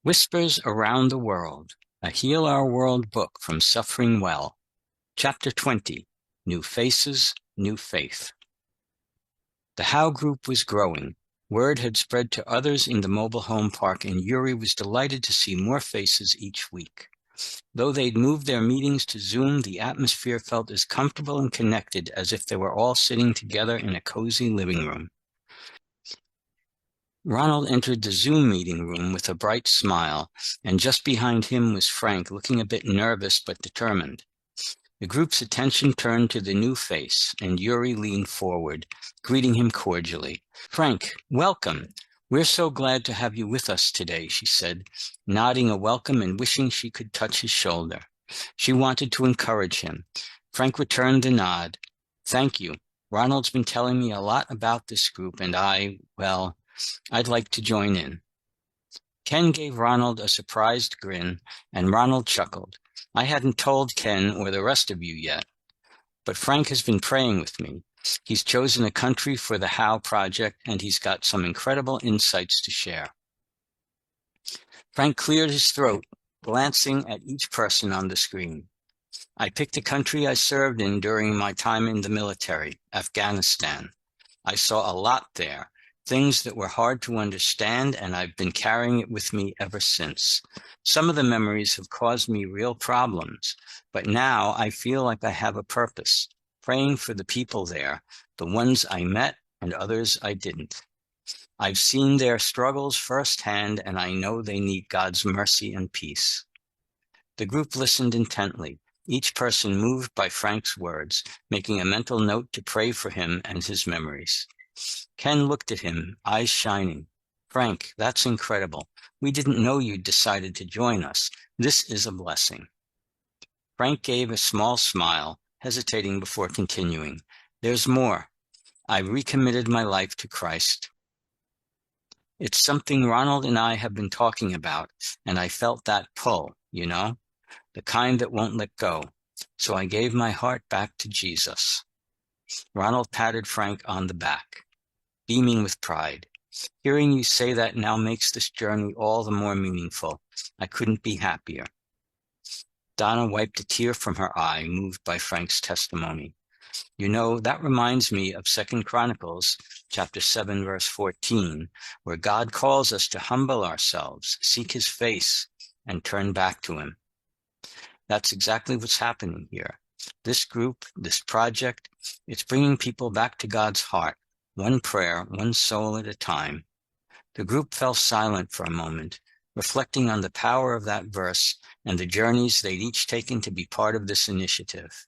Whispers Around the World, a Heal Our World book from SufferingWell. Chapter 20, New Faces, New Faith. The How group was growing. Word had spread to others in the mobile home park, and Yuri was delighted to see more faces each week. Though they'd moved their meetings to Zoom, the atmosphere felt as comfortable and connected as if they were all sitting together in a cozy living room. Ronald entered the Zoom meeting room with a bright smile, and just behind him was Frank, looking a bit nervous but determined. The group's attention turned to the new face, and Yuri leaned forward, greeting him cordially. "Frank, welcome. We're so glad to have you with us today," she said, nodding a welcome and wishing she could touch his shoulder. She wanted to encourage him. Frank returned the nod. "Thank you. Ronald's been telling me a lot about this group, and I'd like to join in." Ken gave Ronald a surprised grin, and Ronald chuckled. "I hadn't told Ken or the rest of you yet, but Frank has been praying with me. He's chosen a country for the How project, and he's got some incredible insights to share." Frank cleared his throat, glancing at each person on the screen. "I picked a country I served in during my time in the military, Afghanistan. I saw a lot there. Things that were hard to understand, and I've been carrying it with me ever since. Some of the memories have caused me real problems, but now I feel like I have a purpose, praying for the people there, the ones I met and others I didn't. I've seen their struggles firsthand, and I know they need God's mercy and peace." The group listened intently, each person moved by Frank's words, making a mental note to pray for him and his memories. Ken looked at him, eyes shining. "Frank, that's incredible. We didn't know you'd decided to join us. This is a blessing." Frank gave a small smile, hesitating before continuing. "There's more. I recommitted my life to Christ. It's something Ronald and I have been talking about, and I felt that pull, the kind that won't let go. So I gave my heart back to Jesus." Ronald patted Frank on the back, beaming with pride. "Hearing you say that now makes this journey all the more meaningful. I couldn't be happier." Donna wiped a tear from her eye, moved by Frank's testimony. That reminds me of 2 Chronicles, chapter 7, verse 14, where God calls us to humble ourselves, seek his face, and turn back to him. That's exactly what's happening here. This group, this project, it's bringing people back to God's heart, one prayer, one soul at a time. The group fell silent for a moment, reflecting on the power of that verse and the journeys they'd each taken to be part of this initiative.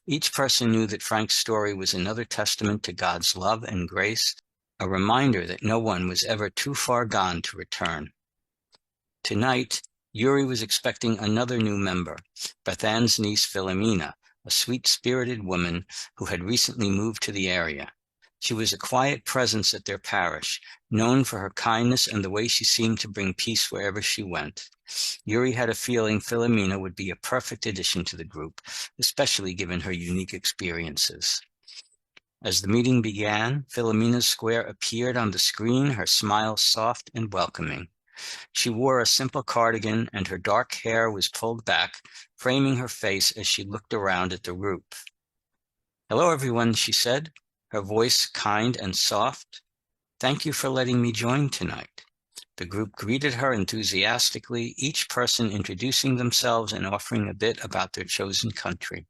Each person knew that Frank's story was another testament to God's love and grace, a reminder that no one was ever too far gone to return. Tonight, Yuri was expecting another new member, Beth Ann's niece Philomena, a sweet-spirited woman who had recently moved to the area. She was a quiet presence at their parish, known for her kindness and the way she seemed to bring peace wherever she went. Yuri had a feeling Philomena would be a perfect addition to the group, especially given her unique experiences. As the meeting began, Philomena's square appeared on the screen, her smile soft and welcoming. She wore a simple cardigan, and her dark hair was pulled back, framing her face as she looked around at the group. "Hello, everyone," she said, her voice kind and soft. "Thank you for letting me join tonight." The group greeted her enthusiastically, each person introducing themselves and offering a bit about their chosen country.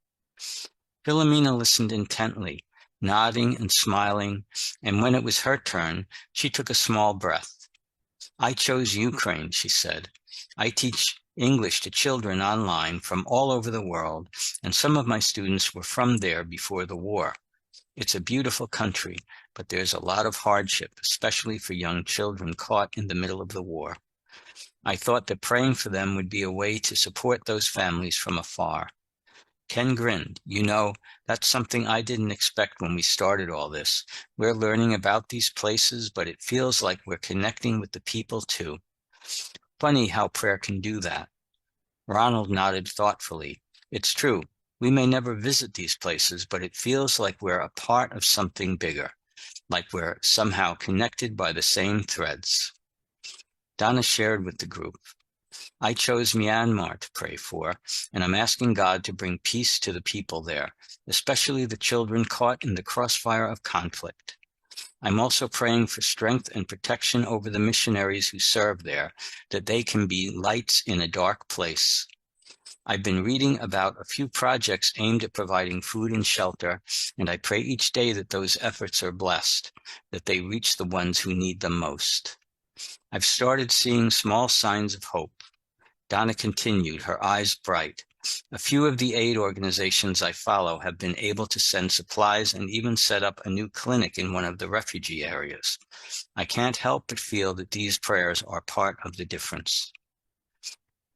Philomena listened intently, nodding and smiling, and when it was her turn, she took a small breath. "I chose Ukraine," she said. "I teach English to children online from all over the world, and some of my students were from there before the war. It's a beautiful country, but there's a lot of hardship, especially for young children caught in the middle of the war. I thought that praying for them would be a way to support those families from afar." Ken grinned. That's something I didn't expect when we started all this. We're learning about these places, but it feels like we're connecting with the people too. Funny how prayer can do that. Ronald nodded thoughtfully. "It's true. We may never visit these places, but it feels like we're a part of something bigger, like we're somehow connected by the same threads." Donna shared with the group, I chose Myanmar to pray for, and I'm asking God to bring peace to the people there, especially the children caught in the crossfire of conflict. I'm also praying for strength and protection over the missionaries who serve there, that they can be lights in a dark place. I've been reading about a few projects aimed at providing food and shelter, and I pray each day that those efforts are blessed, that they reach the ones who need them most. I've started seeing small signs of hope. Donna continued, her eyes bright. A few of the aid organizations I follow have been able to send supplies and even set up a new clinic in one of the refugee areas. I can't help but feel that these prayers are part of the difference.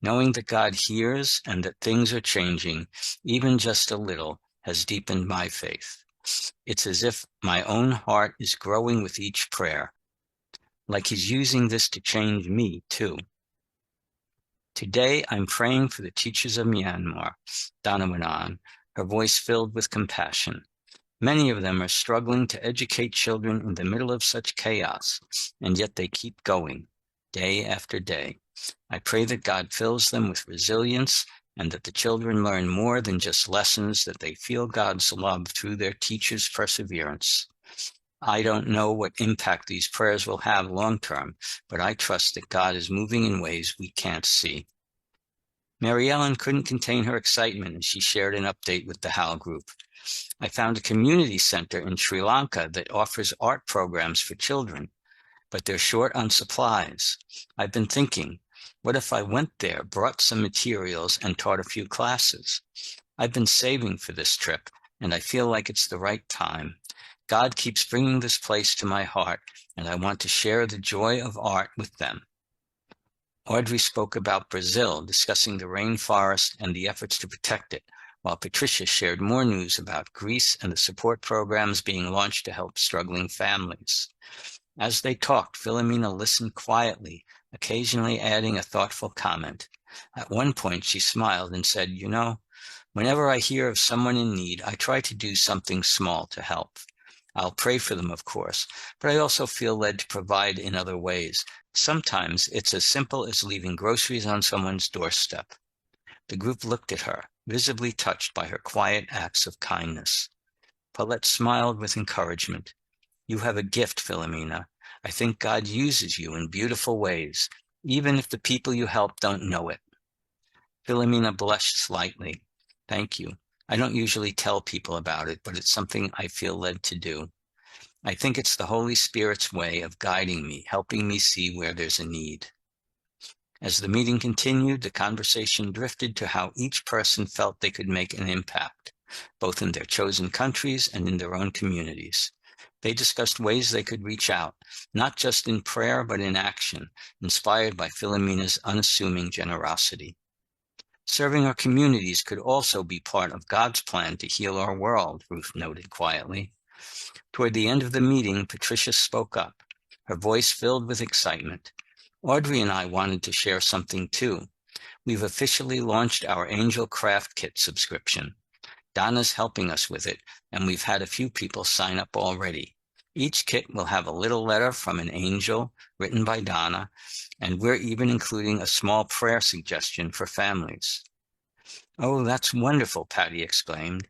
Knowing that God hears and that things are changing, even just a little, has deepened my faith. It's as if my own heart is growing with each prayer, like He's using this to change me too. Today, I'm praying for the teachers of Myanmar, Donna went on, her voice filled with compassion. Many of them are struggling to educate children in the middle of such chaos, and yet they keep going, day after day. I pray that God fills them with resilience and that the children learn more than just lessons, that they feel God's love through their teachers' perseverance. I don't know what impact these prayers will have long term, but I trust that God is moving in ways we can't see. Mary Ellen couldn't contain her excitement as she shared an update with the HAL group. I found a community center in Sri Lanka that offers art programs for children, but they're short on supplies. I've been thinking, what if I went there, brought some materials, and taught a few classes? I've been saving for this trip, and I feel like it's the right time. God keeps bringing this place to my heart, and I want to share the joy of art with them. Audrey spoke about Brazil, discussing the rainforest and the efforts to protect it, while Patricia shared more news about Greece and the support programs being launched to help struggling families. As they talked, Philomena listened quietly, occasionally adding a thoughtful comment. At one point, she smiled and said, "You know, whenever I hear of someone in need, I try to do something small to help. I'll pray for them, of course, but I also feel led to provide in other ways. Sometimes it's as simple as leaving groceries on someone's doorstep." The group looked at her, visibly touched by her quiet acts of kindness. Paulette smiled with encouragement. "You have a gift, Philomena. I think God uses you in beautiful ways, even if the people you help don't know it." Philomena blushed slightly. "Thank you. I don't usually tell people about it, but it's something I feel led to do. I think it's the Holy Spirit's way of guiding me, helping me see where there's a need." As the meeting continued, the conversation drifted to how each person felt they could make an impact, both in their chosen countries and in their own communities. They discussed ways they could reach out, not just in prayer, but in action, inspired by Philomena's unassuming generosity. Serving our communities could also be part of God's plan to heal our world, Ruth noted quietly. Toward the end of the meeting, Patricia spoke up, her voice filled with excitement. "Audrey and I wanted to share something too. We've officially launched our Angel Craft Kit subscription. Donna's helping us with it, and we've had a few people sign up already. Each kit will have a little letter from an angel written by Donna, and we're even including a small prayer suggestion for families." "Oh, that's wonderful," Patty exclaimed.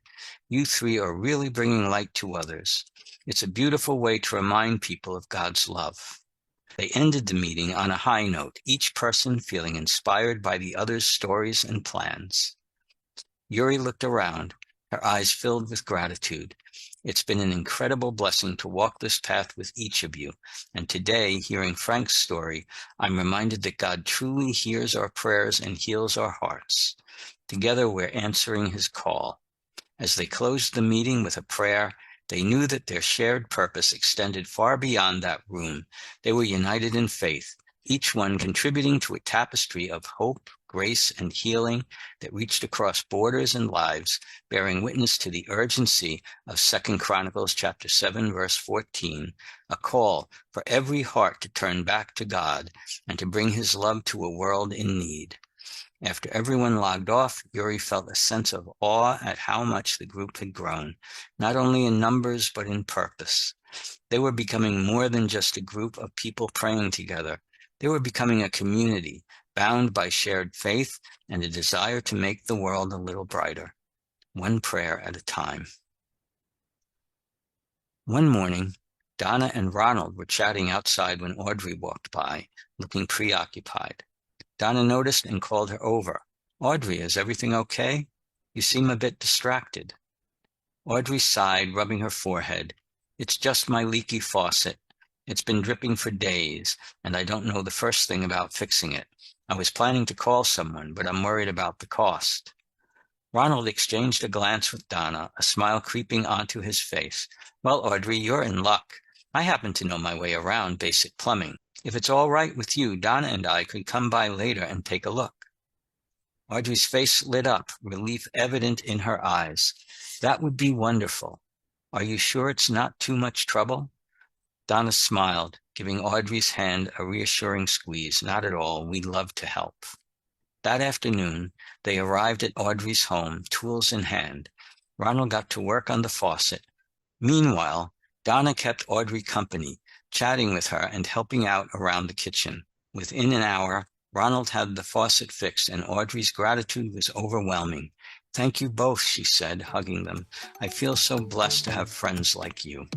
"You three are really bringing light to others. It's a beautiful way to remind people of God's love." They ended the meeting on a high note, each person feeling inspired by the other's stories and plans. Yuri looked around, her eyes filled with gratitude. "It's been an incredible blessing to walk this path with each of you, and today, hearing Frank's story, I'm reminded that God truly hears our prayers and heals our hearts. Together, we're answering His call." As they closed the meeting with a prayer, they knew that their shared purpose extended far beyond that room. They were united in faith, each one contributing to a tapestry of hope, grace, and healing that reached across borders and lives, bearing witness to the urgency of 2 Chronicles chapter 7, verse 14, a call for every heart to turn back to God and to bring His love to a world in need. After everyone logged off, Yuri felt a sense of awe at how much the group had grown, not only in numbers, but in purpose. They were becoming more than just a group of people praying together. They were becoming a community, bound by shared faith and a desire to make the world a little brighter, one prayer at a time. One morning, Donna and Ronald were chatting outside when Audrey walked by, looking preoccupied. Donna noticed and called her over. "Audrey, is everything okay? You seem a bit distracted." Audrey sighed, rubbing her forehead. "It's just my leaky faucet. It's been dripping for days, and I don't know the first thing about fixing it. I was planning to call someone, but I'm worried about the cost." Ronald exchanged a glance with Donna, a smile creeping onto his face. "Well, Audrey, you're in luck. I happen to know my way around basic plumbing. If it's all right with you, Donna and I could come by later and take a look." Audrey's face lit up, relief evident in her eyes. "That would be wonderful. Are you sure it's not too much trouble?" Donna smiled, giving Audrey's hand a reassuring squeeze. "Not at all. We'd love to help." That afternoon, they arrived at Audrey's home, tools in hand. Ronald got to work on the faucet. Meanwhile, Donna kept Audrey company, chatting with her and helping out around the kitchen. Within an hour, Ronald had the faucet fixed, and Audrey's gratitude was overwhelming. "Thank you both," she said, hugging them. "I feel so blessed to have friends like you."